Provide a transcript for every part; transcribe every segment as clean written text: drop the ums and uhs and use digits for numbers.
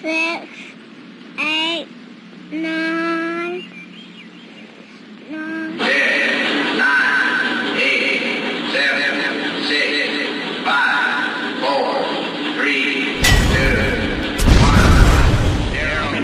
6, 8, 9, 9. 10, 9, 8, 7, 6, 5, 4, 3, 2, 1, 0.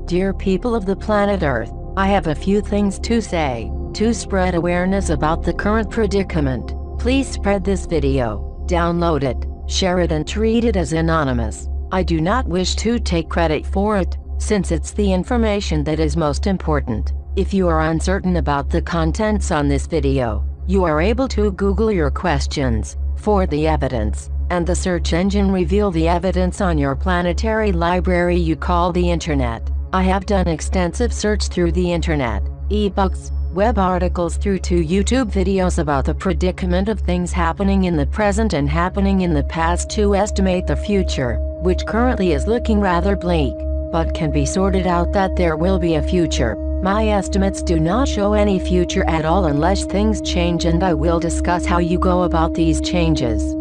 Dear people of the planet Earth, I have a few things to say. To spread awareness about the current predicament, please spread this video, download it, share it and treat it as anonymous. I do not wish to take credit for it, since it's the information that is most important. If you are uncertain about the contents on this video, you are able to Google your questions for the evidence, and the search engine reveal the evidence on your planetary library you call the internet. I have done extensive search through the internet, ebooks, web articles through to YouTube videos about the predicament of things happening in the present and happening in the past to estimate the future, which currently is looking rather bleak, but can be sorted out that there will be a future. My estimates do not show any future at all unless things change, and I will discuss how you go about these changes.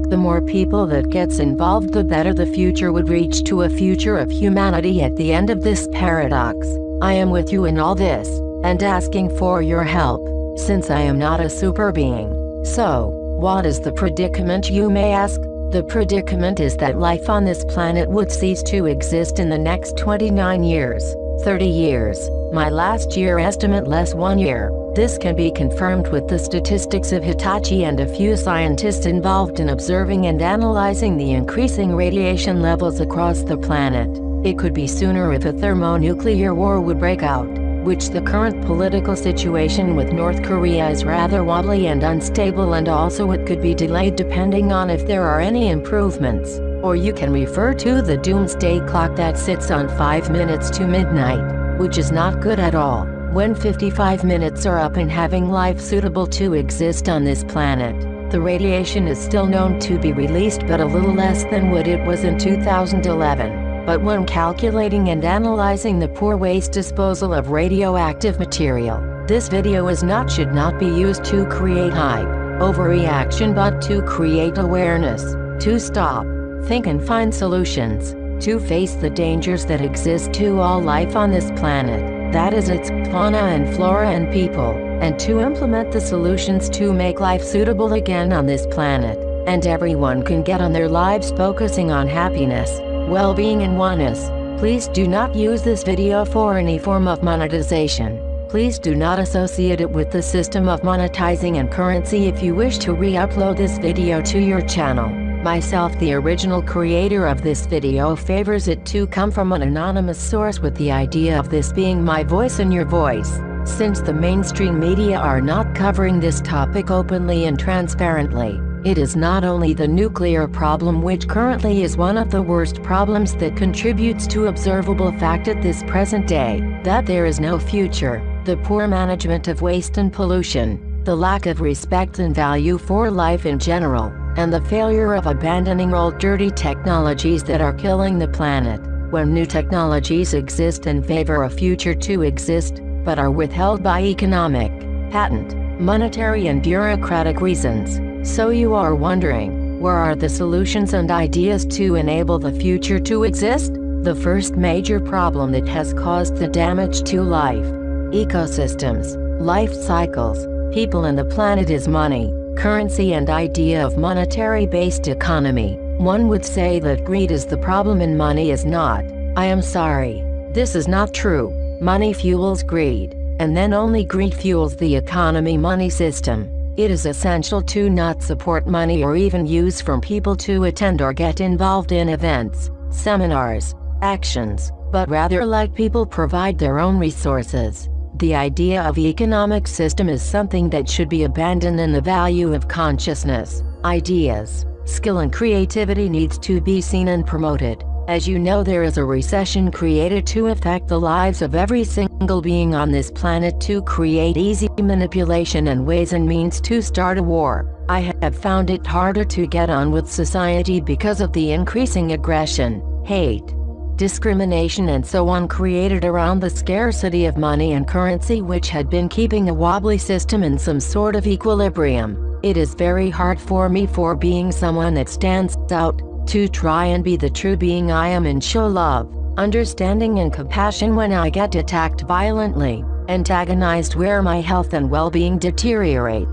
The more people that gets involved, the better the future would reach to a future of humanity at the end of this paradox. I am with you in all this, and asking for your help, since I am not a super being. So, what is the predicament, you may ask? The predicament is that life on this planet would cease to exist in the next 29 years, 30 years, my last year estimate less 1 year. This can be confirmed with the statistics of Hitachi and a few scientists involved in observing and analyzing the increasing radiation levels across the planet. It could be sooner if a thermonuclear war would break out, which the current political situation with North Korea is rather wobbly and unstable, and also it could be delayed depending on if there are any improvements. Or you can refer to the doomsday clock that sits on 5 minutes to midnight, which is not good at all. When 55 minutes are up and having life suitable to exist on this planet, the radiation is still known to be released, but a little less than what it was in 2011. But when calculating and analyzing the poor waste disposal of radioactive material, this video should not be used to create hype, overreaction, but to create awareness, to stop, think and find solutions, to face the dangers that exist to all life on this planet. That is its fauna and flora and people, and to implement the solutions to make life suitable again on this planet, and everyone can get on their lives focusing on happiness, well-being and oneness. Please do not use this video for any form of monetization. Please do not associate it with the system of monetizing and currency. If you wish to re-upload this video to your channel, myself, the original creator of this video, favors it to come from an anonymous source with the idea of this being my voice and your voice. Since the mainstream media are not covering this topic openly and transparently, it is not only the nuclear problem, which currently is one of the worst problems that contributes to observable fact at this present day, that there is no future, the poor management of waste and pollution, the lack of respect and value for life in general, and the failure of abandoning old dirty technologies that are killing the planet, when new technologies exist in favor of future to exist, but are withheld by economic, patent, monetary and bureaucratic reasons. So you are wondering, where are the solutions and ideas to enable the future to exist? The first major problem that has caused the damage to life, ecosystems, life cycles, people and the planet is money, currency and idea of monetary-based economy. One would say that greed is the problem and money is not. I am sorry. This is not true. Money fuels greed, and then only greed fuels the economy money system. It is essential to not support money or even use from people to attend or get involved in events, seminars, actions, but rather let people provide their own resources. The idea of economic system is something that should be abandoned, and the value of consciousness, ideas, skill and creativity needs to be seen and promoted. As you know, there is a recession created to affect the lives of every single being on this planet to create easy manipulation and ways and means to start a war. I have found it harder to get on with society because of the increasing aggression, hate, discrimination and so on created around the scarcity of money and currency, which had been keeping a wobbly system in some sort of equilibrium. It is very hard for me, for being someone that stands out, to try and be the true being I am and show love, understanding and compassion when I get attacked violently, antagonized where my health and well-being deteriorate,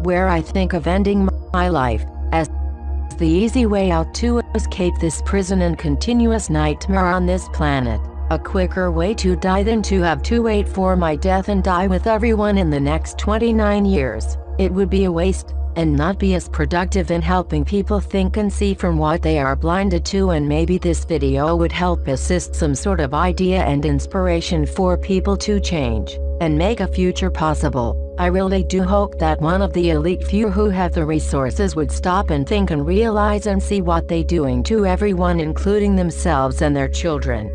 where I think of ending my life as the easy way out to escape this prison and continuous nightmare on this planet. A quicker way to die than to have to wait for my death and die with everyone in the next 29 years. It would be a waste, and not be as productive in helping people think and see from what they are blinded to, and maybe this video would help assist some sort of idea and inspiration for people to change, and make a future possible. I really do hope that one of the elite few who have the resources would stop and think and realize and see what they're doing to everyone, including themselves and their children.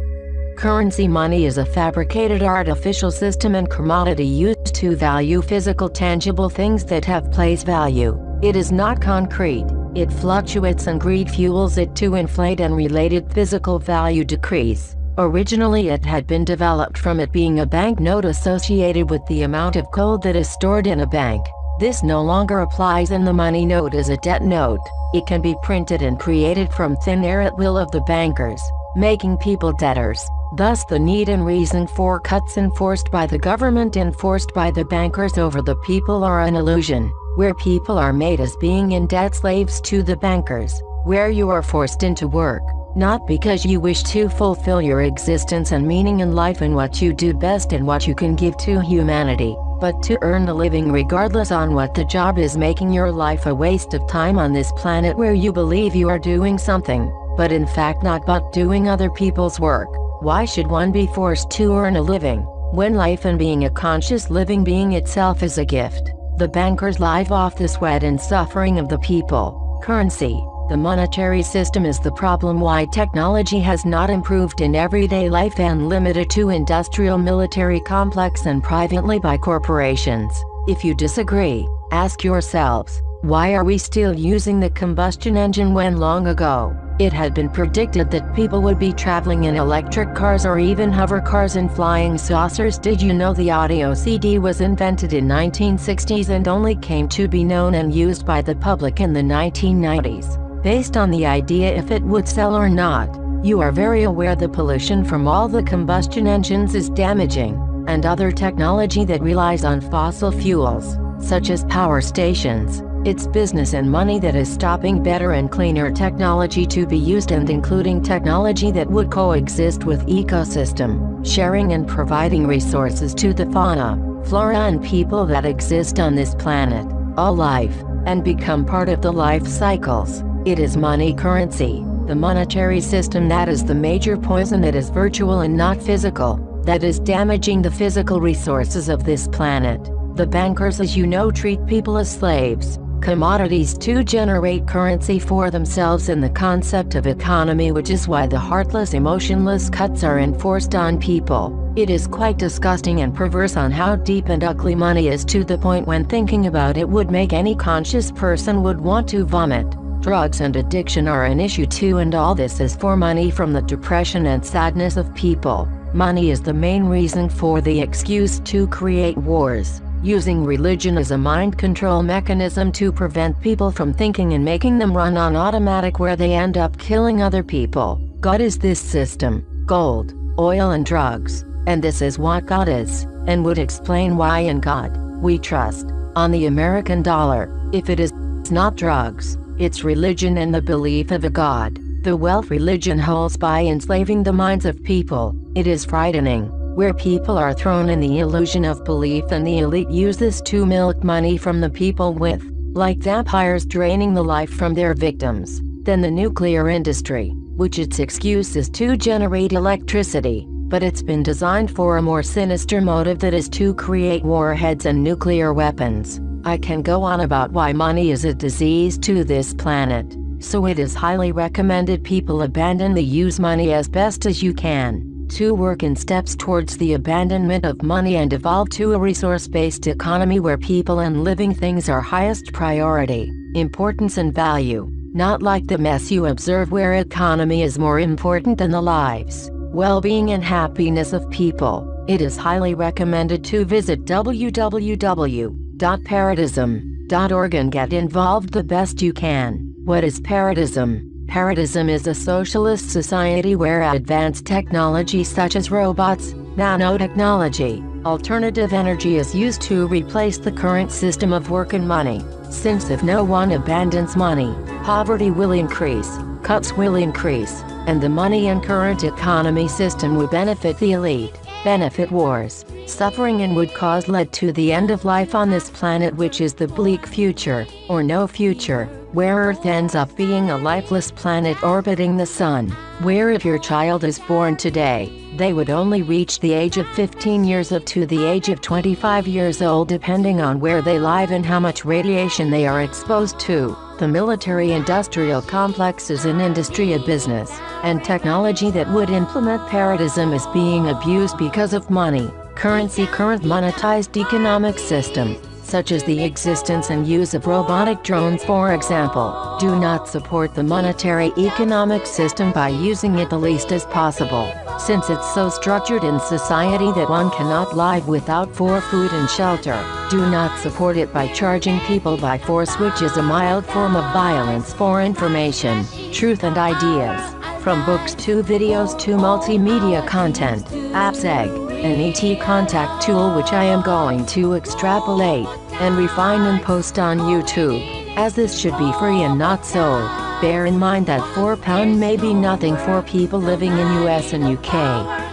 Currency money is a fabricated artificial system and commodity used to value physical tangible things that have place value. It is not concrete. It fluctuates and greed fuels it to inflate and related physical value decrease. Originally it had been developed from it being a banknote associated with the amount of gold that is stored in a bank. This no longer applies, and the money note is a debt note. It can be printed and created from thin air at will of the bankers, making people debtors. Thus the need and reason for cuts enforced by the government, enforced by the bankers over the people, are an illusion, where people are made as being in debt slaves to the bankers, where you are forced into work, not because you wish to fulfill your existence and meaning in life and what you do best and what you can give to humanity, but to earn a living regardless on what the job is, making your life a waste of time on this planet where you believe you are doing something, but in fact not, but doing other people's work. Why should one be forced to earn a living, when life and being a conscious living being itself is a gift? The bankers live off the sweat and suffering of the people. Currency, the monetary system, is the problem why technology has not improved in everyday life and limited to industrial military complex and privately by corporations. If you disagree, ask yourselves, why are we still using the combustion engine when long ago it had been predicted that people would be traveling in electric cars or even hover cars and flying saucers? Did you know the audio CD was invented in 1960s and only came to be known and used by the public in the 1990s, based on the idea if it would sell or not? You are very aware the pollution from all the combustion engines is damaging, and other technology that relies on fossil fuels, such as power stations. It's business and money that is stopping better and cleaner technology to be used, and including technology that would coexist with ecosystem, sharing and providing resources to the fauna, flora and people that exist on this planet, all life, and become part of the life cycles. It is money, currency, the monetary system, that is the major poison. It is virtual and not physical. that is damaging the physical resources of this planet. The bankers, as you know, treat people as slaves, commodities to generate currency for themselves in the concept of economy, which is why the heartless, emotionless cuts are enforced on people. It is quite disgusting and perverse on how deep and ugly money is, to the point when thinking about it would make any conscious person would want to vomit. Drugs and addiction are an issue too, and all this is for money from the depression and sadness of people. Money is the main reason for the excuse to create wars, using religion as a mind control mechanism to prevent people from thinking and making them run on automatic, where they end up killing other people. God is this system: gold, oil and drugs. And this is what God is, and would explain why in God we trust. On the American dollar, if it is not drugs, it's religion and the belief of a God. The wealth religion holds by enslaving the minds of people. It is frightening, where people are thrown in the illusion of belief, and the elite use this to milk money from the people with, like vampires, draining the life from their victims. Then the nuclear industry, which its excuse is to generate electricity, but it's been designed for a more sinister motive, that is to create warheads and nuclear weapons. I can go on about why money is a disease to this planet, so it is highly recommended people abandon the use money as best as you can, to work in steps towards the abandonment of money and evolve to a resource-based economy where people and living things are highest priority, importance and value, not like the mess you observe where economy is more important than the lives, well-being and happiness of people. It is highly recommended to visit www.paradism.org and get involved the best you can. What is paradism? Paradism is a socialist society where advanced technology such as robots, nanotechnology, alternative energy is used to replace the current system of work and money. Since if no one abandons money, poverty will increase, cuts will increase, and the money and current economy system would benefit the elite, benefit wars, suffering, and would cause lead to the end of life on this planet, which is the bleak future, or no future, where Earth ends up being a lifeless planet orbiting the sun, where if your child is born today, they would only reach the age of 15 years up to the age of 25 years old, depending on where they live and how much radiation they are exposed to. The military-industrial complex is an industry, a business, and technology that would implement paradism is being abused because of money, currency. Current monetized economic system, such as the existence and use of robotic drones, for example, do not support the monetary economic system by using it the least as possible, since it's so structured in society that one cannot live without for food and shelter. Do not support it by charging people by force, which is a mild form of violence for information, truth and ideas. From books to videos to multimedia content, apps, egg, an ET contact tool which I am going to extrapolate and refine and post on YouTube, as this should be free and not sold. Bear in mind that £4 may be nothing for people living in US and UK,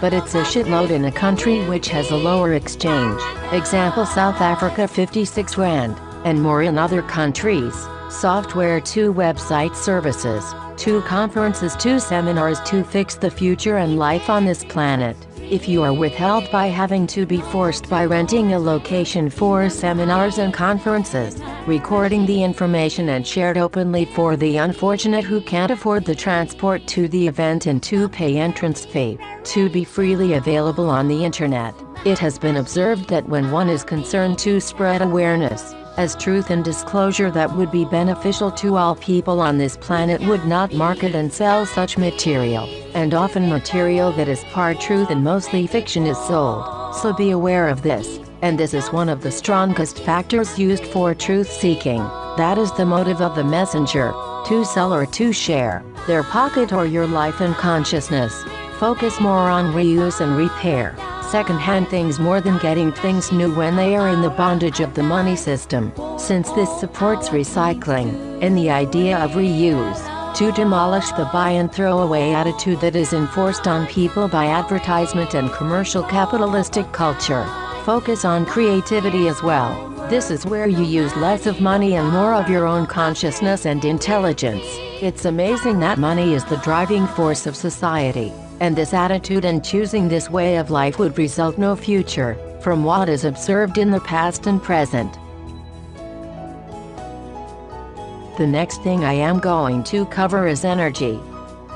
but it's a shitload in a country which has a lower exchange. Example, South Africa 56 Rand, and more in other countries. Software to website services, to conferences to seminars to fix the future and life on this planet. If you are withheld by having to be forced by renting a location for seminars and conferences, recording the information and shared openly for the unfortunate who can't afford the transport to the event and to pay entrance fee, to be freely available on the internet, it has been observed that when one is concerned to spread awareness, as truth and disclosure that would be beneficial to all people on this planet, would not market and sell such material, and often material that is part truth and mostly fiction is sold. So be aware of this, and this is one of the strongest factors used for truth seeking. That is the motive of the messenger, to sell or to share their pocket or your life and consciousness. Focus more on reuse and repair second-hand things more than getting things new when they are in the bondage of the money system, since this supports recycling and the idea of reuse, to demolish the buy and throw away attitude that is enforced on people by advertisement and commercial capitalistic culture. Focus on creativity as well. This is where you use less of money and more of your own consciousness and intelligence. It's amazing that money is the driving force of society. and this attitude and choosing this way of life would result no future, from what is observed in the past and present. The next thing I am going to cover is energy.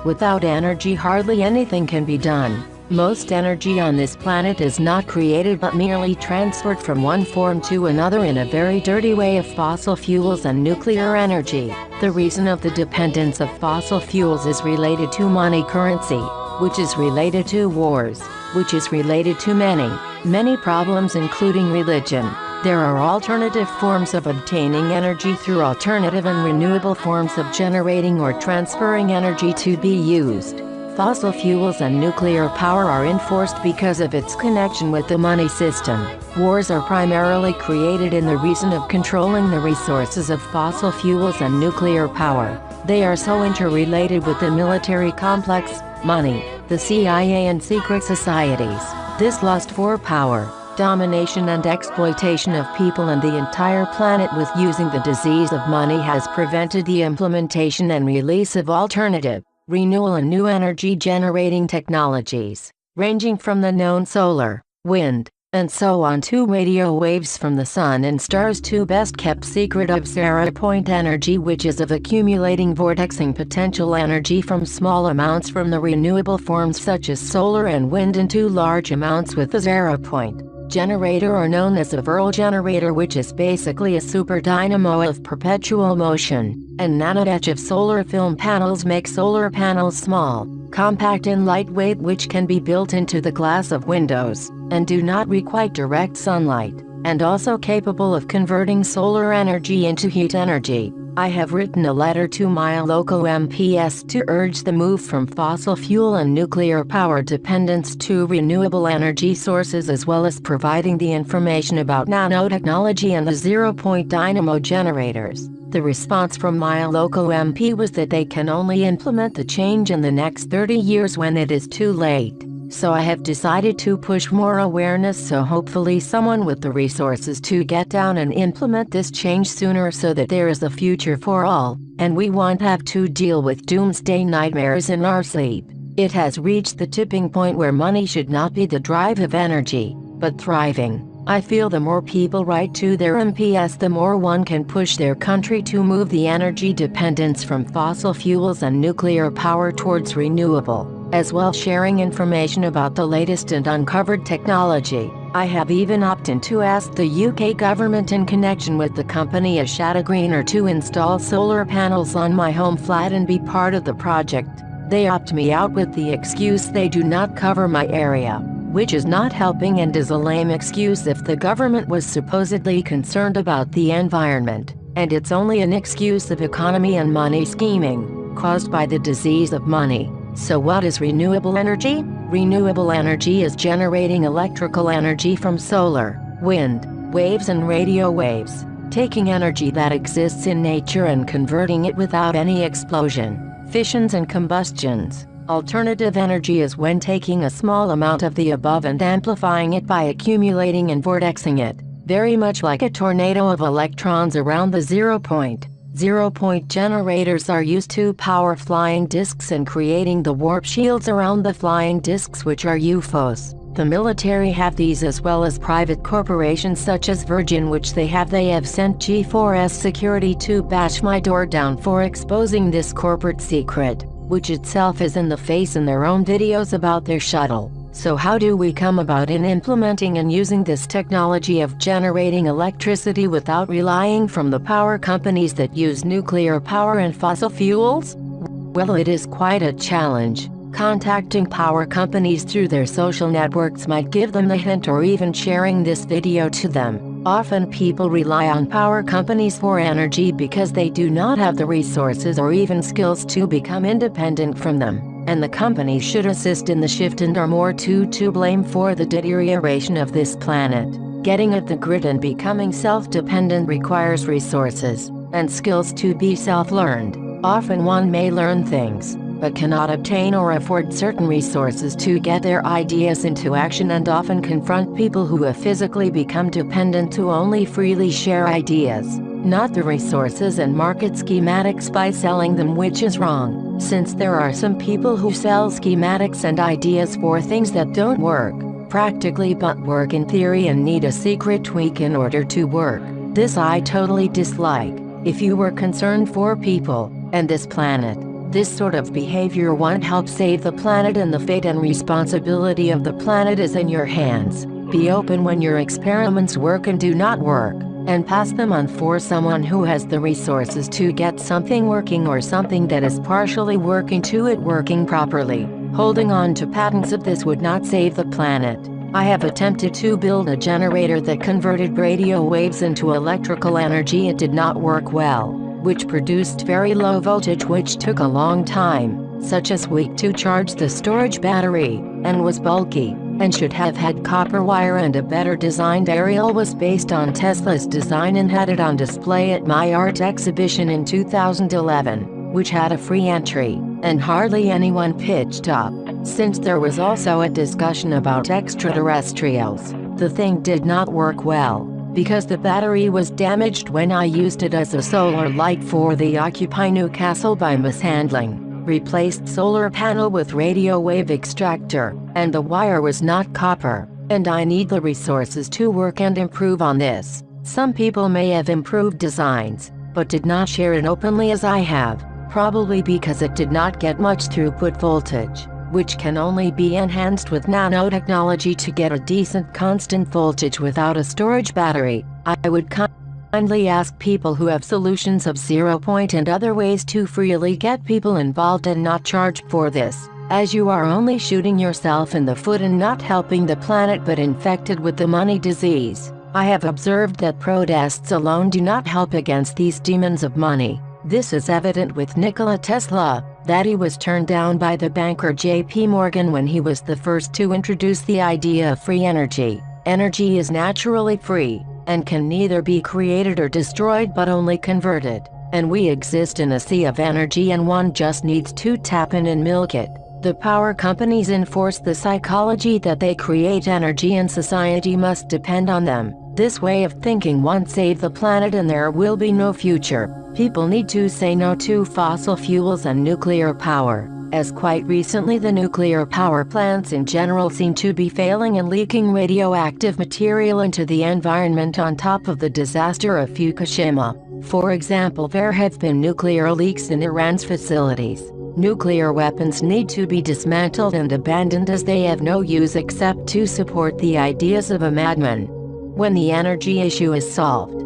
Without energy hardly anything can be done. Most energy on this planet is not created but merely transferred from one form to another in a very dirty way of fossil fuels and nuclear energy. The reason of the dependence of fossil fuels is related to money currency, which is related to wars, which is related to many problems including religion. There are alternative forms of obtaining energy through alternative and renewable forms of generating or transferring energy to be used. Fossil fuels and nuclear power are enforced because of its connection with the money system. Wars are primarily created in the reason of controlling the resources of fossil fuels and nuclear power. They are so interrelated with the military complex, money, the CIA and secret societies. This lust for power, domination and exploitation of people and the entire planet with using the disease of money has prevented the implementation and release of alternative, renewable and new energy generating technologies, ranging from the known solar, wind, and so on to radio waves from the sun and stars to best kept secret of zero-point energy, which is of accumulating vortexing potential energy from small amounts from the renewable forms such as solar and wind into large amounts with the zero-point generator, or known as a whirl generator, which is basically a super dynamo of perpetual motion. And nanotech of solar film panels make solar panels small, compact and lightweight, which can be built into the glass of windows, and do not require direct sunlight, and also capable of converting solar energy into heat energy. I have written a letter to my local MPs to urge the move from fossil fuel and nuclear power dependence to renewable energy sources, as well as providing the information about nanotechnology and the zero-point dynamo generators. The response from my local MP was that they can only implement the change in the next 30 years when it is too late. So I have decided to push more awareness, so hopefully someone with the resources to get down and implement this change sooner, so that there is a future for all, and we won't have to deal with doomsday nightmares in our sleep. It has reached the tipping point where money should not be the drive of energy, but thriving. I feel the more people write to their MPs, the more one can push their country to move the energy dependence from fossil fuels and nuclear power towards renewable, as well sharing information about the latest and uncovered technology. I have even opted to ask the UK government in connection with the company Ashata Greener to install solar panels on my home flat and be part of the project. They opt me out with the excuse they do not cover my area, which is not helping and is a lame excuse if the government was supposedly concerned about the environment, and it's only an excuse of economy and money scheming, caused by the disease of money. So what is renewable energy? Renewable energy is generating electrical energy from solar, wind, waves and radio waves, taking energy that exists in nature and converting it without any explosion, fissions and combustions. Alternative energy is when taking a small amount of the above and amplifying it by accumulating and vortexing it, very much like a tornado of electrons around the zero-point. Zero-point generators are used to power flying discs and creating the warp shields around the flying discs, which are UFOs. The military have these, as well as private corporations such as Virgin, which they have sent G4S security to bash my door down for exposing this corporate secret, which itself is in the face in their own videos about their shuttle. So how do we come about in implementing and using this technology of generating electricity without relying from the power companies that use nuclear power and fossil fuels? Well, it is quite a challenge. Contacting power companies through their social networks might give them the hint, or even sharing this video to them. Often people rely on power companies for energy because they do not have the resources or even skills to become independent from them. And the companies should assist in the shift and are more to blame for the deterioration of this planet. Getting at the grid and becoming self-dependent requires resources and skills to be self-learned. Often one may learn things, but cannot obtain or afford certain resources to get their ideas into action, and often confront people who have physically become dependent to only freely share ideas. not the resources and market schematics by selling them, which is wrong, since there are some people who sell schematics and ideas for things that don't work practically but work in theory and need a secret tweak in order to work. This I totally dislike. If you were concerned for people and this planet, this sort of behavior won't help save the planet, and the fate and responsibility of the planet is in your hands. Be open when your experiments work and do not work, and pass them on for someone who has the resources to get something working or something that is partially working to it working properly. Holding on to patents of this would not save the planet. I have attempted to build a generator that converted radio waves into electrical energy. It did not work well, which produced very low voltage, which took a long time, such as week to charge the storage battery, and was bulky, and should have had copper wire, and a better designed aerial was based on Tesla's design and had it on display at my art exhibition in 2011, which had a free entry, and hardly anyone pitched up, since there was also a discussion about extraterrestrials. The thing did not work well, because the battery was damaged when I used it as a solar light for the Occupy Newcastle by mishandling. Replaced solar panel with radio wave extractor, and the wire was not copper, and I need the resources to work and improve on this. Some people may have improved designs, but did not share it openly as I have, probably because it did not get much throughput voltage, which can only be enhanced with nanotechnology to get a decent constant voltage without a storage battery. I would kindly ask people who have solutions of 0 point and other ways to freely get people involved and not charge for this, as you are only shooting yourself in the foot and not helping the planet but infected with the money disease. I have observed that protests alone do not help against these demons of money. This is evident with Nikola Tesla, that he was turned down by the banker J.P. Morgan when he was the first to introduce the idea of free energy. Energy is naturally free, and can neither be created or destroyed but only converted. And we exist in a sea of energy, and one just needs to tap in and milk it. The power companies enforce the psychology that they create energy and society must depend on them. This way of thinking won't save the planet and there will be no future. People need to say no to fossil fuels and nuclear power, as quite recently the nuclear power plants in general seem to be failing and leaking radioactive material into the environment on top of the disaster of Fukushima. For example, there have been nuclear leaks in Iran's facilities. Nuclear weapons need to be dismantled and abandoned as they have no use except to support the ideas of a madman. When the energy issue is solved,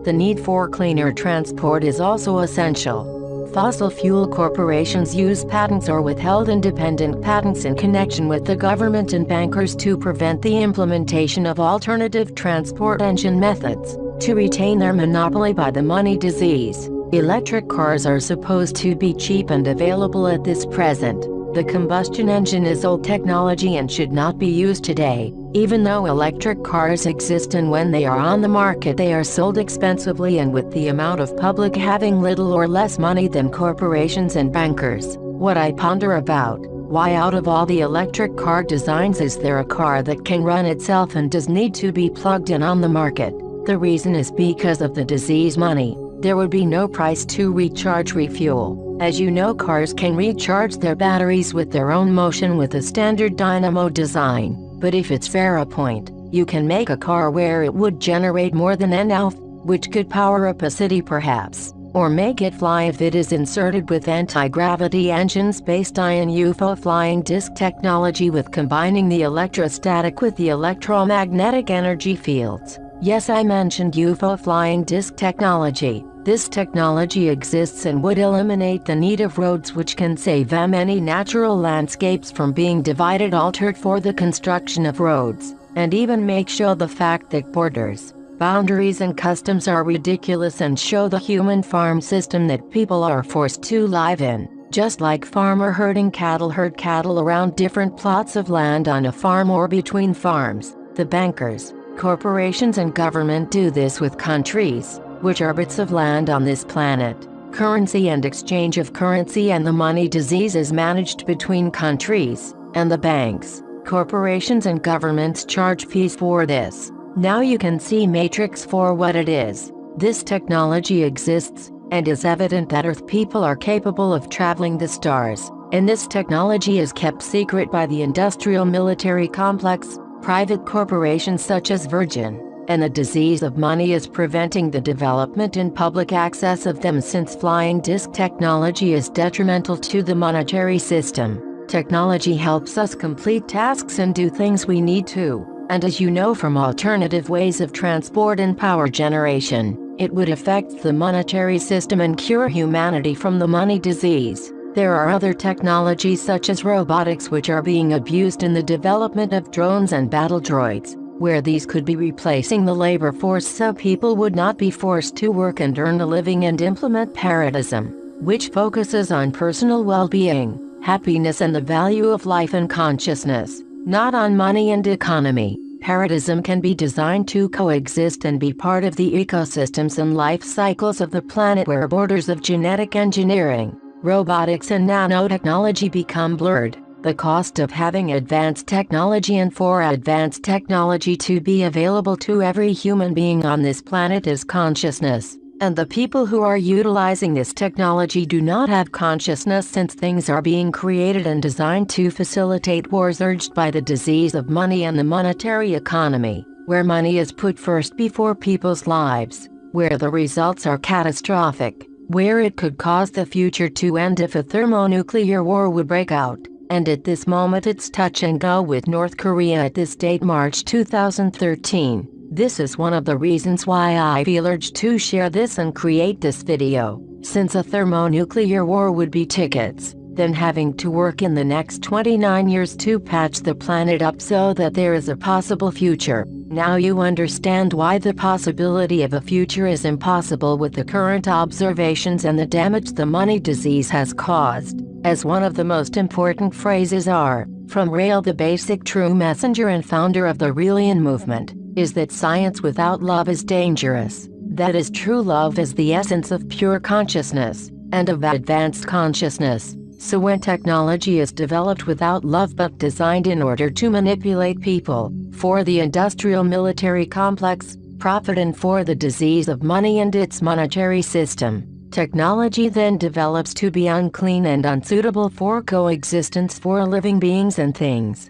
the need for cleaner transport is also essential. Fossil fuel corporations use patents or withheld independent patents in connection with the government and bankers to prevent the implementation of alternative transport engine methods, to retain their monopoly by the money disease. Electric cars are supposed to be cheap and available at this present. The combustion engine is old technology and should not be used today, even though electric cars exist, and when they are on the market they are sold expensively and with the amount of public having little or less money than corporations and bankers. What I ponder about, why out of all the electric car designs is there a car that can run itself and does need to be plugged in on the market? The reason is because of the disease money. There would be no price to recharge refuel. As you know, cars can recharge their batteries with their own motion with a standard dynamo design. But if it's Point, you can make a car where it would generate more than enough, which could power up a city perhaps, or make it fly if it is inserted with anti-gravity engines based on UFO flying disc technology with combining the electrostatic with the electromagnetic energy fields. Yes, I mentioned UFO flying disc technology. This technology exists and would eliminate the need of roads, which can save many natural landscapes from being divided, altered for the construction of roads, and even make show the fact that borders, boundaries and customs are ridiculous and show the human farm system that people are forced to live in. Just like farmer herding cattle herd cattle around different plots of land on a farm or between farms, the bankers, corporations and government do this with countries, which are bits of land on this planet. Currency and exchange of currency and the money disease is managed between countries, and the banks, corporations and governments charge fees for this. Now you can see Matrix for what it is. This technology exists, and is evident that Earth people are capable of traveling the stars, and this technology is kept secret by the industrial military complex, private corporations such as Virgin, and the disease of money is preventing the development and public access of them since flying disc technology is detrimental to the monetary system. Technology helps us complete tasks and do things we need to, and as you know from alternative ways of transport and power generation, it would affect the monetary system and cure humanity from the money disease. There are other technologies such as robotics which are being abused in the development of drones and battle droids, where these could be replacing the labor force so people would not be forced to work and earn a living, and implement paradigm, which focuses on personal well-being, happiness and the value of life and consciousness, not on money and economy. Paradigm can be designed to coexist and be part of the ecosystems and life cycles of the planet where borders of genetic engineering, robotics and nanotechnology become blurred. The cost of having advanced technology and for advanced technology to be available to every human being on this planet is consciousness, and the people who are utilizing this technology do not have consciousness since things are being created and designed to facilitate wars urged by the disease of money and the monetary economy, where money is put first before people's lives, where the results are catastrophic, where it could cause the future to end if a thermonuclear war would break out. And at this moment it's touch and go with North Korea at this date, March 2013. This is one of the reasons why I feel urged to share this and create this video, since a thermonuclear war would be tickets, then having to work in the next 29 years to patch the planet up so that there is a possible future. Now you understand why the possibility of a future is impossible with the current observations and the damage the money disease has caused. As one of the most important phrases are, from Rail, the basic true messenger and founder of the Raelian movement, is that science without love is dangerous. That is, true love is the essence of pure consciousness, and of advanced consciousness. So when technology is developed without love but designed in order to manipulate people, for the industrial military complex, profit and for the disease of money and its monetary system, technology then develops to be unclean and unsuitable for coexistence for living beings and things.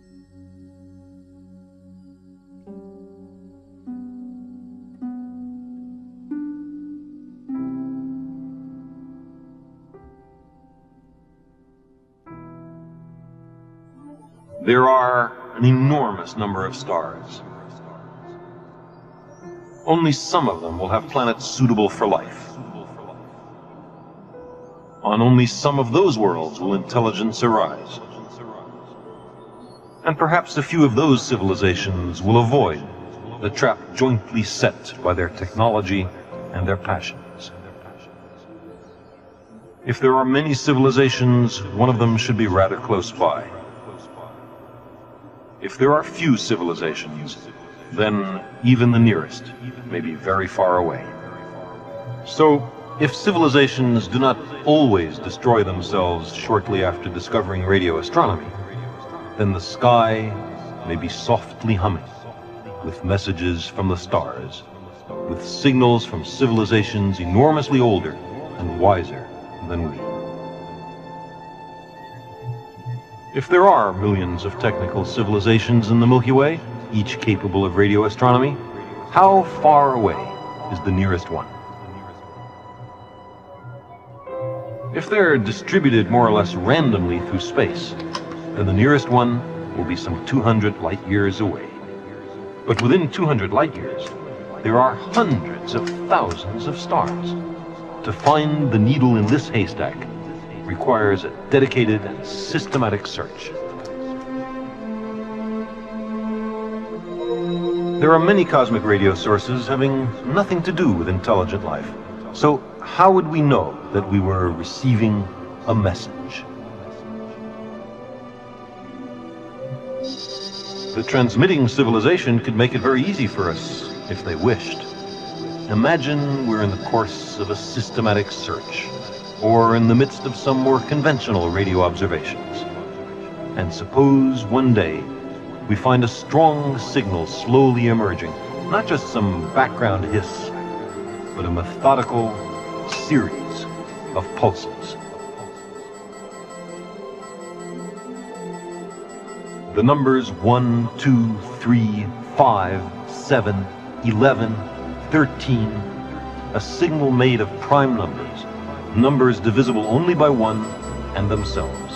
There are an enormous number of stars. Only some of them will have planets suitable for life. On only some of those worlds will intelligence arise. And perhaps a few of those civilizations will avoid the trap jointly set by their technology and their passions. If there are many civilizations, one of them should be rather close by. If there are few civilizations, then even the nearest may be very far away. So, if civilizations do not always destroy themselves shortly after discovering radio astronomy, then the sky may be softly humming with messages from the stars, with signals from civilizations enormously older and wiser than we. If there are millions of technical civilizations in the Milky Way, each capable of radio astronomy, how far away is the nearest one? If they're distributed more or less randomly through space, then the nearest one will be some 200 light years away. But within 200 light years, there are hundreds of thousands of stars. To find the needle in this haystack requires a dedicated and systematic search. There are many cosmic radio sources having nothing to do with intelligent life. So how would we know that we were receiving a message? The transmitting civilization could make it very easy for us if they wished. Imagine we're in the course of a systematic search, or in the midst of some more conventional radio observations. And suppose one day we find a strong signal slowly emerging, not just some background hiss, but a methodical series of pulses. The numbers 1, 2, 3, 5, 7, 11, 13, a signal made of prime numbers, numbers divisible only by 1 and themselves.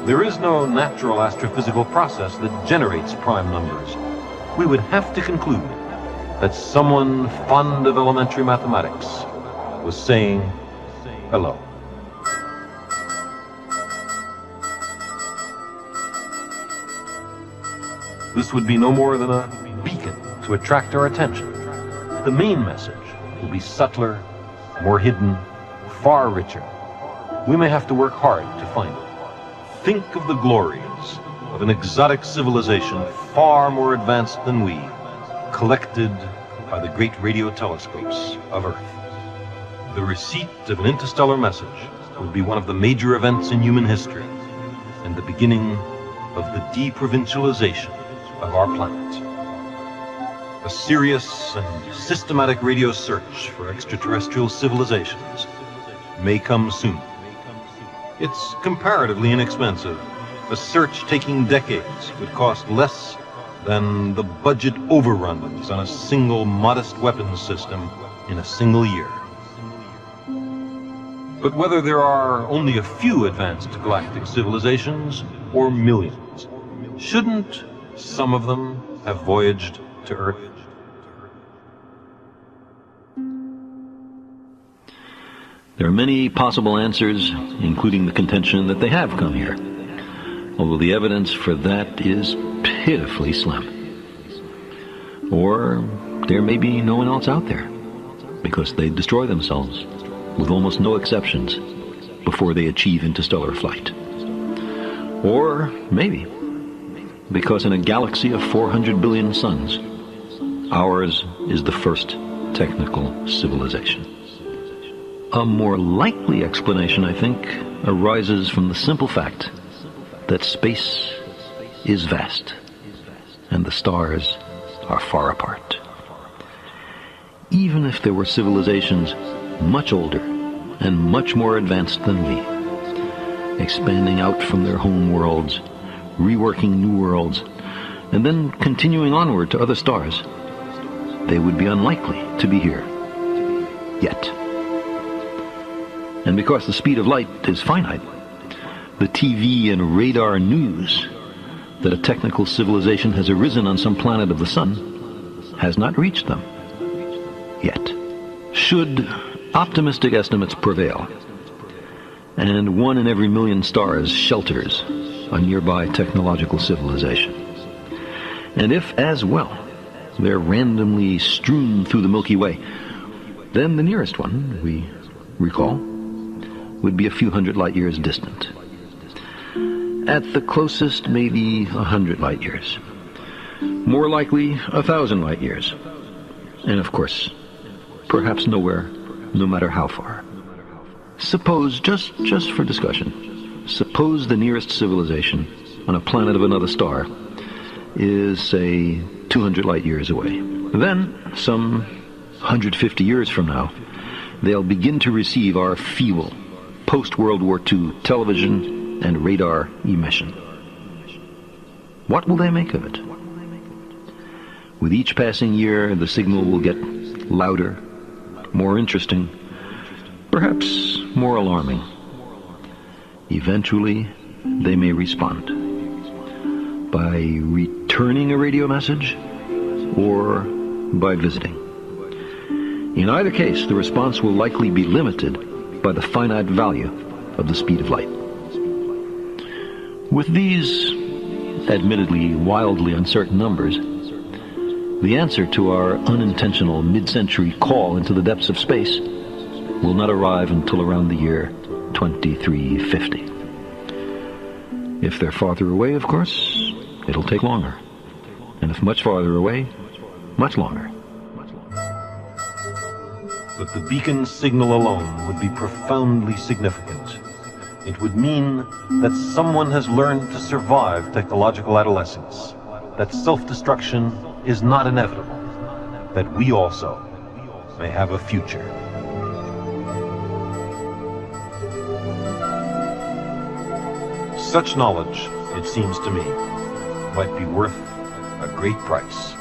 There is no natural astrophysical process that generates prime numbers. We would have to conclude that someone fond of elementary mathematics was saying hello. This would be no more than a beacon to attract our attention. The main message will be subtler, more hidden, far richer. We may have to work hard to find it. Think of the glories of an exotic civilization far more advanced than we, collected by the great radio telescopes of Earth. The receipt of an interstellar message would be one of the major events in human history, and the beginning of the deprovincialization of our planet. A serious and systematic radio search for extraterrestrial civilizations may come soon. It's comparatively inexpensive. A search taking decades would cost less than the budget overruns on a single modest weapons system in a single year. But whether there are only a few advanced galactic civilizations or millions, shouldn't some of them have voyaged to Earth? There are many possible answers, including the contention that they have come here, although the evidence for that is pitifully slim. Or there may be no one else out there, because they destroy themselves, with almost no exceptions, before they achieve interstellar flight. Or maybe because in a galaxy of 400 billion suns, ours is the first technical civilization. A more likely explanation, I think, arises from the simple fact that space is vast and the stars are far apart. Even if there were civilizations much older and much more advanced than we, expanding out from their home worlds, reworking new worlds, and then continuing onward to other stars, they would be unlikely to be here yet. And because the speed of light is finite, the TV and radar news that a technical civilization has arisen on some planet of the sun has not reached them yet. Should optimistic estimates prevail, and 1 in every million stars shelters a nearby technological civilization, and if, as well, they're randomly strewn through the Milky Way, then the nearest one, we recall, would be a few hundred light years distant. At the closest, maybe 100 light years. More likely, 1,000 light years. And of course, perhaps nowhere, no matter how far. Suppose, just for discussion, suppose the nearest civilization on a planet of another star is, say, 200 light years away. Then, some 150 years from now, they'll begin to receive our feeble post-World War II television and radar emission. What will they make of it? With each passing year, the signal will get louder, more interesting, perhaps more alarming. Eventually, they may respond by returning a radio message or by visiting. In either case, the response will likely be limited by the finite value of the speed of light. With these, admittedly wildly uncertain numbers, the answer to our unintentional mid-century call into the depths of space will not arrive until around the year 2350. If they're farther away, of course, it'll take longer. And if much farther away, much longer. But the beacon signal alone would be profoundly significant. It would mean that someone has learned to survive technological adolescence, that self-destruction is not inevitable, that we also may have a future. Such knowledge, it seems to me, might be worth a great price.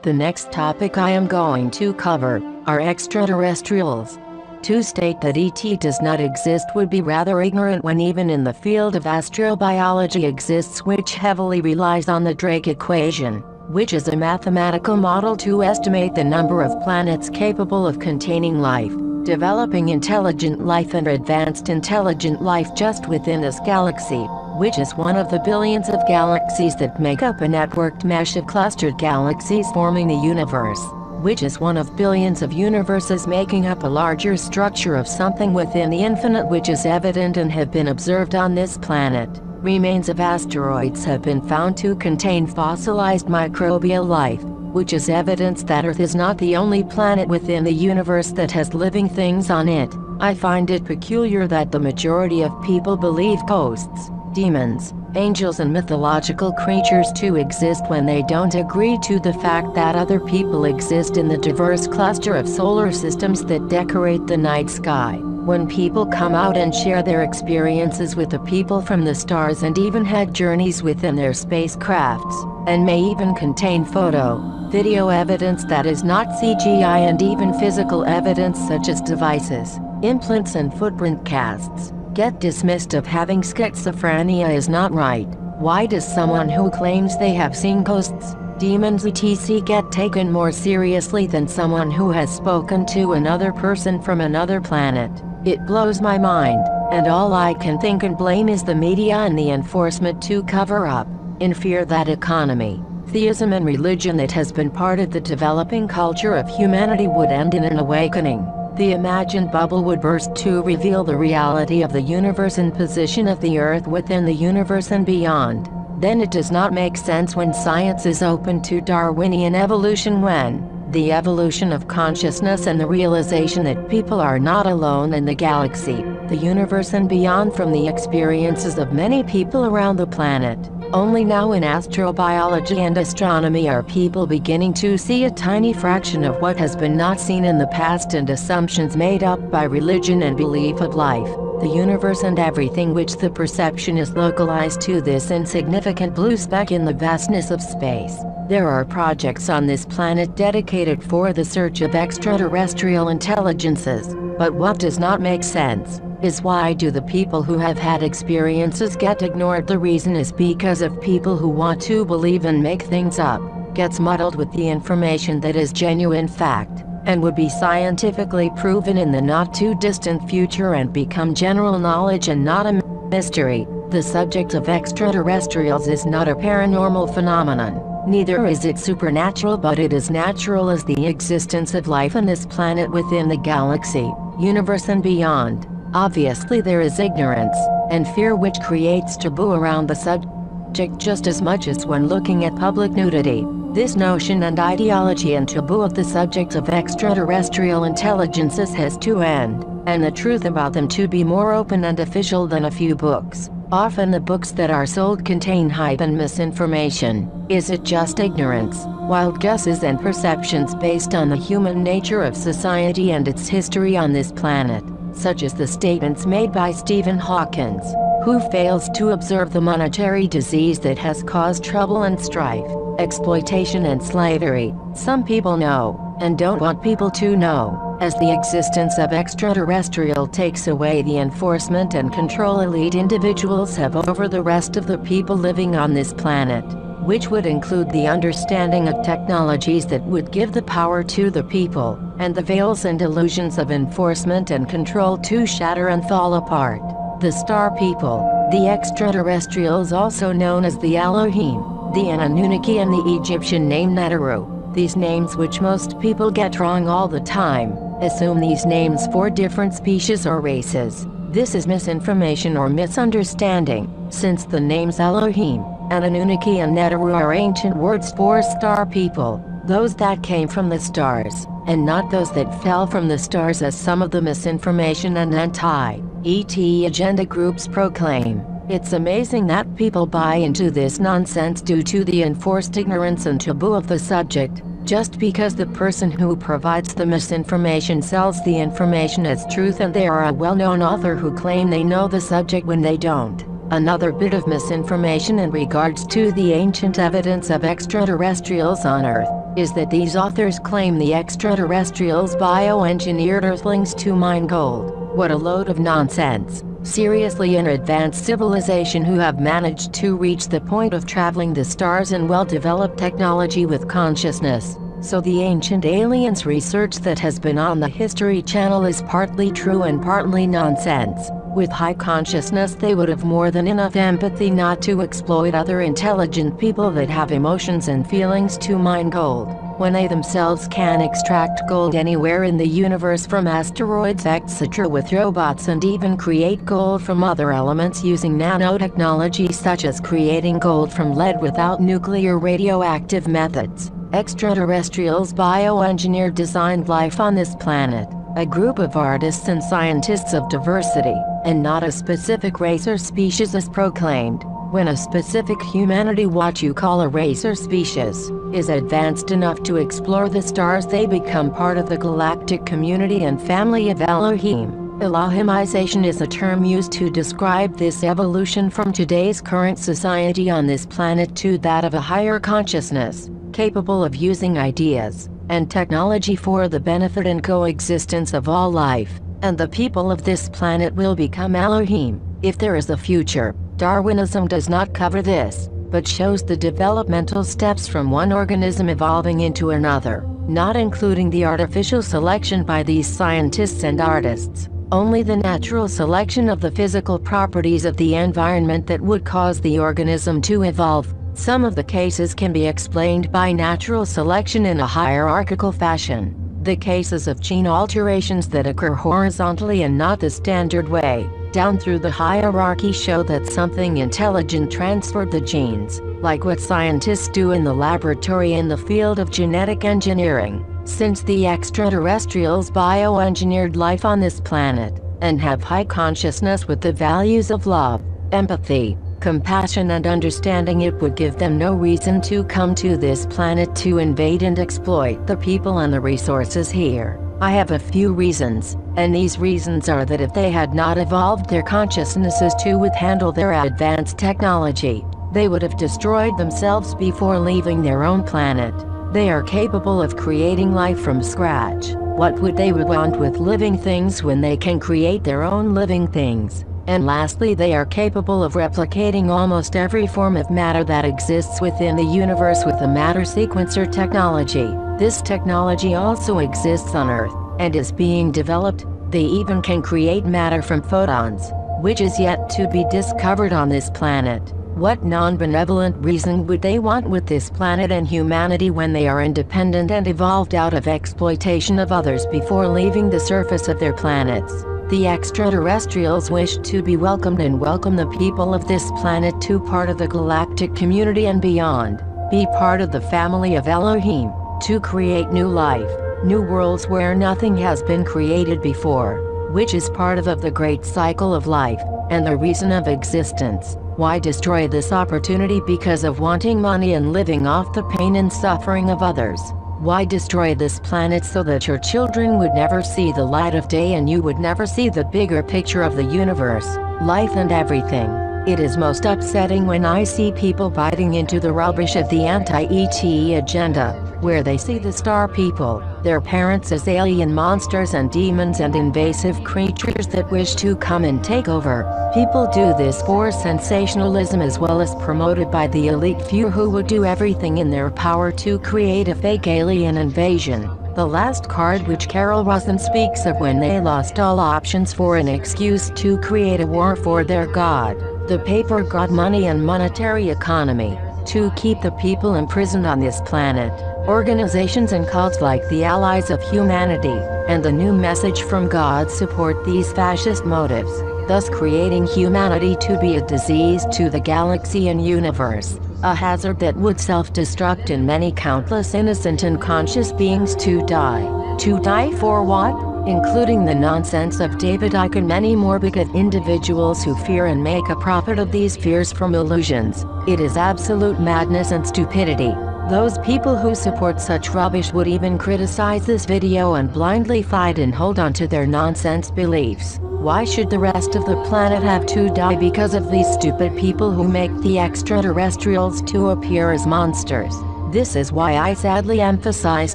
The next topic I am going to cover are extraterrestrials. To state that ET does not exist would be rather ignorant when even in the field of astrobiology exists, which heavily relies on the Drake equation, which is a mathematical model to estimate the number of planets capable of containing life, developing intelligent life and advanced intelligent life just within this galaxy, which is one of the billions of galaxies that make up a networked mesh of clustered galaxies forming the universe, which is one of billions of universes making up a larger structure of something within the infinite, which is evident and have been observed on this planet. Remains of asteroids have been found to contain fossilized microbial life, which is evidence that Earth is not the only planet within the universe that has living things on it. I find it peculiar that the majority of people believe ghosts, demons, angels and mythological creatures to exist when they don't agree to the fact that other people exist in the diverse cluster of solar systems that decorate the night sky. When people come out and share their experiences with the people from the stars and even had journeys within their spacecrafts, and may even contain photo, video evidence that is not CGI and even physical evidence such as devices, implants and footprint casts, get dismissed of having schizophrenia is not right. Why does someone who claims they have seen ghosts, demons etc. get taken more seriously than someone who has spoken to another person from another planet? It blows my mind, and all I can think and blame is the media and the enforcement to cover up, in fear that economy, theism and religion that has been part of the developing culture of humanity would end in an awakening. The imagined bubble would burst to reveal the reality of the universe and position of the Earth within the universe and beyond. Then it does not make sense when science is open to Darwinian evolution, when the evolution of consciousness and the realization that people are not alone in the galaxy, the universe and beyond from the experiences of many people around the planet. Only now in astrobiology and astronomy are people beginning to see a tiny fraction of what has been not seen in the past and assumptions made up by religion and belief of life, the universe and everything which the perception is localized to this insignificant blue speck in the vastness of space. There are projects on this planet dedicated for the search of extraterrestrial intelligences, but what does not make sense is why do the people who have had experiences get ignored? The reason is because of people who want to believe and make things up, gets muddled with the information that is genuine fact, and would be scientifically proven in the not too distant future and become general knowledge and not a mystery. The subject of extraterrestrials is not a paranormal phenomenon. Neither is it supernatural, but it is natural as the existence of life on this planet within the galaxy, universe and beyond. Obviously there is ignorance and fear which creates taboo around the subject just as much as when looking at public nudity. This notion and ideology and taboo of the subject of extraterrestrial intelligences has to end, and the truth about them to be more open and official than a few books. Often the books that are sold contain hype and misinformation. Is it just ignorance, wild guesses and perceptions based on the human nature of society and its history on this planet, such as the statements made by Stephen Hawking, who fails to observe the monetary disease that has caused trouble and strife, exploitation and slavery? Some people know, and don't want people to know, as the existence of extraterrestrial takes away the enforcement and control elite individuals have over the rest of the people living on this planet, which would include the understanding of technologies that would give the power to the people, and the veils and illusions of enforcement and control to shatter and fall apart. The star people, the extraterrestrials also known as the Elohim, the Anunnaki and the Egyptian name Neteru. These names, which most people get wrong all the time, assume these names for different species or races. This is misinformation or misunderstanding, since the names Elohim, Anunnaki and Neteru are ancient words for star people, those that came from the stars, and not those that fell from the stars as some of the misinformation and anti-ET agenda groups proclaim. It's amazing that people buy into this nonsense due to the enforced ignorance and taboo of the subject, just because the person who provides the misinformation sells the information as truth and they are a well-known author who claim they know the subject when they don't. Another bit of misinformation in regards to the ancient evidence of extraterrestrials on Earth is that these authors claim the extraterrestrials bioengineered Earthlings to mine gold. What a load of nonsense. Seriously, an advanced civilization who have managed to reach the point of traveling the stars in well-developed technology with consciousness. So the ancient aliens research that has been on the History Channel is partly true and partly nonsense. With high consciousness, they would have more than enough empathy not to exploit other intelligent people that have emotions and feelings to mine gold, when they themselves can extract gold anywhere in the universe from asteroids etc. with robots, and even create gold from other elements using nanotechnology such as creating gold from lead without nuclear radioactive methods. Extraterrestrials bioengineered designed life on this planet, a group of artists and scientists of diversity, and not a specific race or species as proclaimed. When a specific humanity, what you call a race or species, is advanced enough to explore the stars, they become part of the galactic community and family of Elohim. Elohimization is a term used to describe this evolution from today's current society on this planet to that of a higher consciousness, capable of using ideas and technology for the benefit and coexistence of all life, and the people of this planet will become Elohim, if there is a future. Darwinism does not cover this, but shows the developmental steps from one organism evolving into another, not including the artificial selection by these scientists and artists, only the natural selection of the physical properties of the environment that would cause the organism to evolve. Some of the cases can be explained by natural selection in a hierarchical fashion. The cases of gene alterations that occur horizontally and not the standard way, down through the hierarchy, show that something intelligent transferred the genes, like what scientists do in the laboratory in the field of genetic engineering. Since the extraterrestrials bioengineered life on this planet, and have high consciousness with the values of love, empathy, compassion and understanding, it would give them no reason to come to this planet to invade and exploit the people and the resources here. I have a few reasons, and these reasons are that if they had not evolved their consciousnesses to handle their advanced technology, they would have destroyed themselves before leaving their own planet. They are capable of creating life from scratch. What would they want with living things when they can create their own living things? And lastly, they are capable of replicating almost every form of matter that exists within the universe with the matter sequencer technology. This technology also exists on Earth, and is being developed. They even can create matter from photons, which is yet to be discovered on this planet. What non-benevolent reason would they want with this planet and humanity when they are independent and evolved out of exploitation of others before leaving the surface of their planets? The extraterrestrials wish to be welcomed and welcome the people of this planet to part of the galactic community and beyond, be part of the family of Elohim, to create new life, new worlds where nothing has been created before, which is part of the great cycle of life, and the reason of existence. Why destroy this opportunity because of wanting money and living off the pain and suffering of others? Why destroy this planet so that your children would never see the light of day and you would never see the bigger picture of the universe, life and everything? It is most upsetting when I see people biting into the rubbish of the anti-ET agenda, where they see the star people, their parents, as alien monsters and demons and invasive creatures that wish to come and take over. People do this for sensationalism as well as promoted by the elite few who would do everything in their power to create a fake alien invasion. The last card which Carol Rosen speaks of when they lost all options for an excuse to create a war for their god, the paper god, money and monetary economy, to keep the people imprisoned on this planet. Organizations and cults like the Allies of Humanity and the New Message from God support these fascist motives, thus creating humanity to be a disease to the galaxy and universe, a hazard that would self-destruct and many countless innocent and conscious beings to die. To die for what? Including the nonsense of David Icke and many more bigot individuals who fear and make a profit of these fears from illusions. It is absolute madness and stupidity. Those people who support such rubbish would even criticize this video and blindly fight and hold on to their nonsense beliefs. Why should the rest of the planet have to die because of these stupid people who make the extraterrestrials to appear as monsters? This is why I sadly emphasize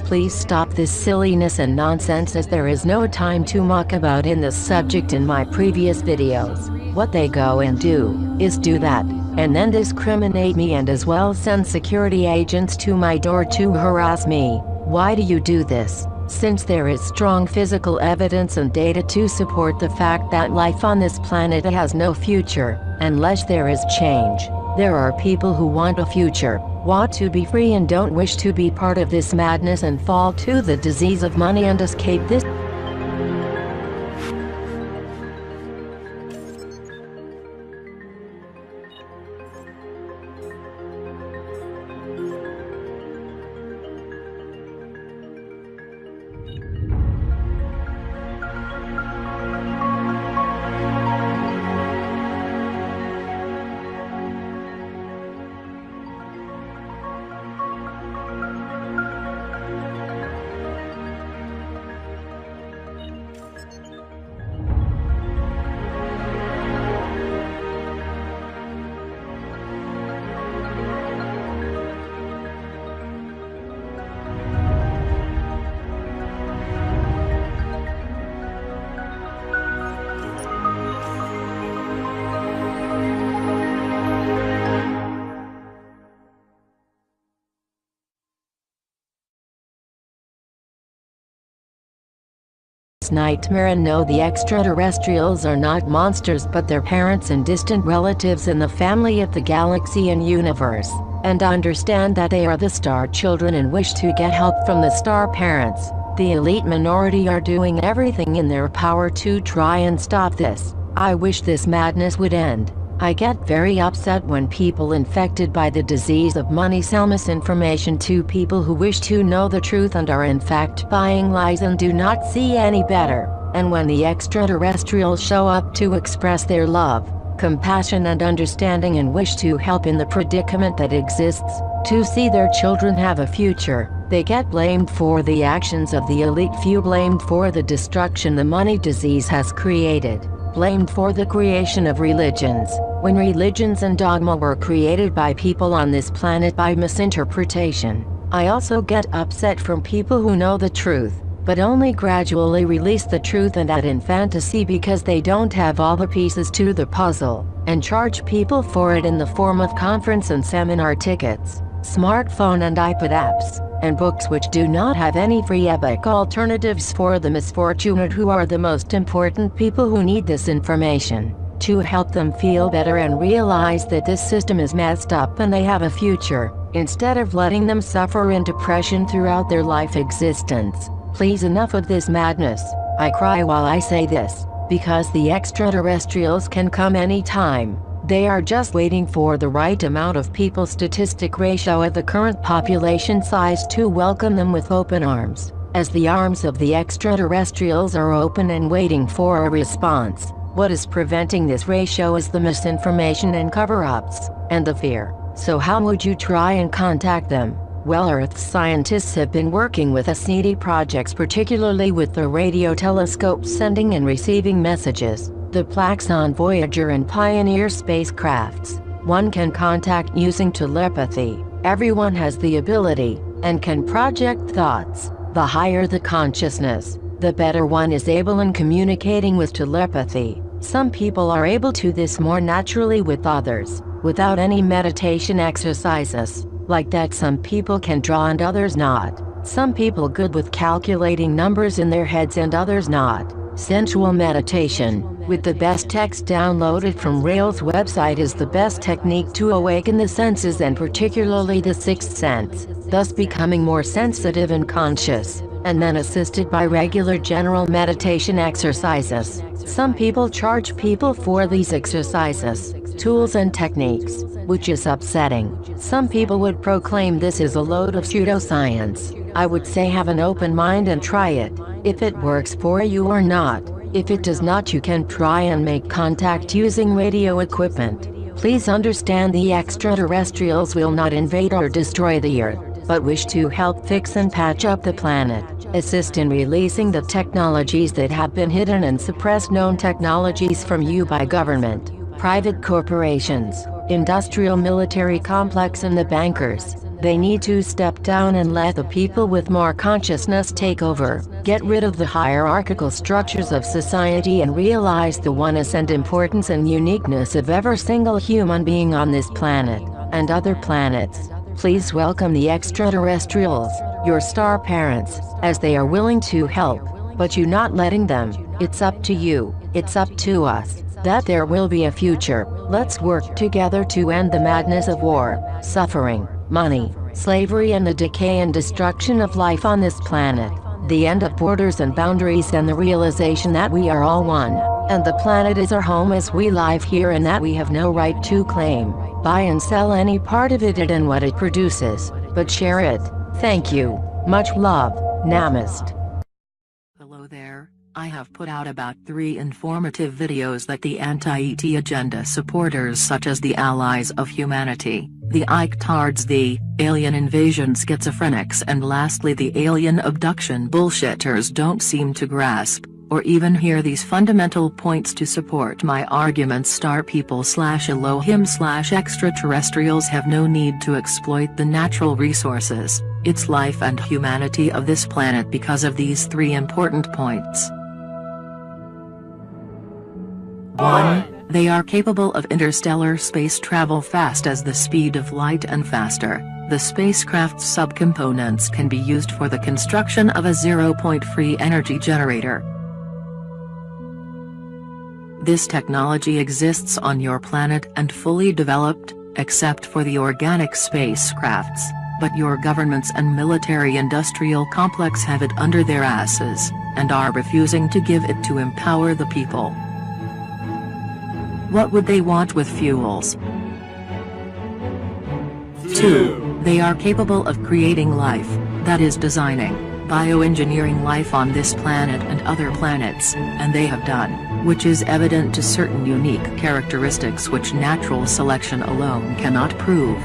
please stop this silliness and nonsense, as there is no time to muck about in this subject in my previous videos. What they go and do is do that, and then discriminate me and as well send security agents to my door to harass me. Why do you do this? Since there is strong physical evidence and data to support the fact that life on this planet has no future, unless there is change. There are people who want a future, want to be free and don't wish to be part of this madness and fall to the disease of money and escape this. Nightmare and know the extraterrestrials are not monsters but their parents and distant relatives in the family of the galaxy and universe, and understand that they are the star children and wish to get help from the star parents. The elite minority are doing everything in their power to try and stop this. I wish this madness would end. I get very upset when people infected by the disease of money sell misinformation to people who wish to know the truth and are in fact buying lies and do not see any better. And when the extraterrestrials show up to express their love, compassion and understanding and wish to help in the predicament that exists, to see their children have a future, they get blamed for the actions of the elite few, blamed for the destruction the money disease has created, blamed for the creation of religions, when religions and dogma were created by people on this planet by misinterpretation. I also get upset from people who know the truth, but only gradually release the truth and add in fantasy because they don't have all the pieces to the puzzle, and charge people for it in the form of conference and seminar tickets, smartphone and iPad apps, and books which do not have any free epic alternatives for the misfortunate who are the most important people who need this information, to help them feel better and realize that this system is messed up and they have a future, instead of letting them suffer in depression throughout their life existence. Please, enough of this madness. I cry while I say this, because the extraterrestrials can come anytime. They are just waiting for the right amount of people statistic ratio at the current population size to welcome them with open arms, as the arms of the extraterrestrials are open and waiting for a response. What is preventing this ratio is the misinformation and cover-ups, and the fear. So how would you try and contact them? Well, Earth scientists have been working with SETI projects, particularly with the radio telescope sending and receiving messages, the plaques on Voyager and Pioneer spacecrafts. One can contact using telepathy. Everyone has the ability, and can project thoughts. The higher the consciousness, the better one is able in communicating with telepathy. Some people are able to this more naturally with others, without any meditation exercises. Like that, some people can draw and others not. Some people good with calculating numbers in their heads and others not. Sensual meditation, with the best text downloaded from Rail's website, is the best technique to awaken the senses and particularly the sixth sense, thus becoming more sensitive and conscious, and then assisted by regular general meditation exercises. Some people charge people for these exercises, tools and techniques, which is upsetting. Some people would proclaim this is a load of pseudoscience. I would say have an open mind and try it. If it works for you or not. If it does not, you can try and make contact using radio equipment. Please understand the extraterrestrials will not invade or destroy the Earth, but wish to help fix and patch up the planet, assist in releasing the technologies that have been hidden and suppressed, known technologies from you by government, private corporations, industrial military complex and the bankers. They need to step down and let the people with more consciousness take over, get rid of the hierarchical structures of society and realize the oneness and importance and uniqueness of every single human being on this planet, and other planets. Please welcome the extraterrestrials, your star parents, as they are willing to help, but you not letting them. It's up to you, it's up to us, that there will be a future. Let's work together to end the madness of war, suffering, money, slavery and the decay and destruction of life on this planet. The end of borders and boundaries and the realization that we are all one, and the planet is our home as we live here and that we have no right to claim, buy and sell any part of it and what it produces, but share it. Thank you. Much love. Namaste. Hello there. I have put out about 3 informative videos that the anti-ET agenda supporters such as the allies of humanity, the ICTARDs, the alien invasion schizophrenics and lastly the alien abduction bullshitters don't seem to grasp, or even hear these fundamental points to support my arguments. Star people / Elohim / extraterrestrials have no need to exploit the natural resources, its life and humanity of this planet because of these 3 important points. 1. They are capable of interstellar space travel fast as the speed of light and faster. The spacecraft's subcomponents can be used for the construction of a zero-point free energy generator. This technology exists on your planet and fully developed, except for the organic spacecrafts, but your governments and military-industrial complex have it under their asses, and are refusing to give it to empower the people. What would they want with fuels? 2. They are capable of creating life, that is designing, bioengineering life on this planet and other planets, and they have done, which is evident to certain unique characteristics which natural selection alone cannot prove.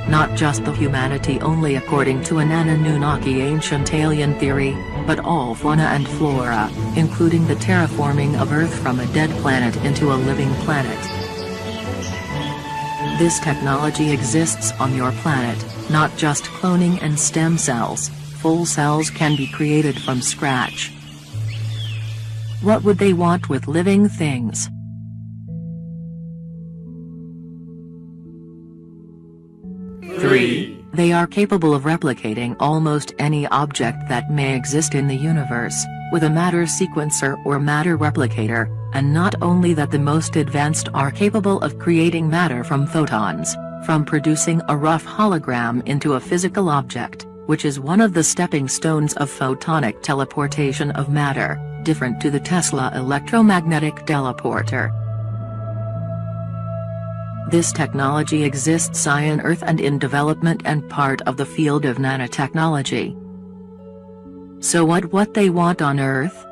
Not just the humanity only according to an Anunnaki ancient alien theory, but all fauna and flora, including the terraforming of Earth from a dead planet into a living planet. This technology exists on your planet, not just cloning and stem cells, full cells can be created from scratch. What would they want with living things? 3. They are capable of replicating almost any object that may exist in the universe, with a matter sequencer or matter replicator, and not only that, the most advanced are capable of creating matter from photons, from producing a rough hologram into a physical object, which is one of the stepping stones of photonic teleportation of matter, different to the Tesla electromagnetic teleporter. This technology exists on Earth and in development and part of the field of nanotechnology. So what they want on Earth?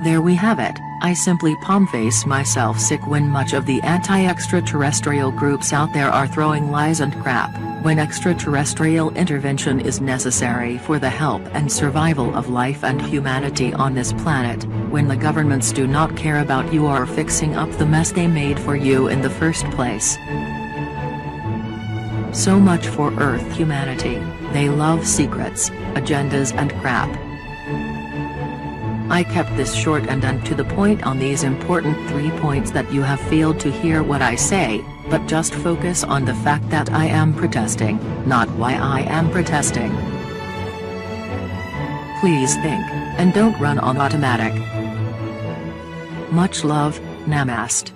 There we have it. I simply palm-face myself sick when much of the anti-extraterrestrial groups out there are throwing lies and crap, when extraterrestrial intervention is necessary for the help and survival of life and humanity on this planet, when the governments do not care about you or fixing up the mess they made for you in the first place. So much for Earth humanity, they love secrets, agendas and crap. I kept this short and to the point on these important 3 points that you have failed to hear what I say, but just focus on the fact that I am protesting, not why I am protesting. Please think, and don't run on automatic. Much love, Namaste.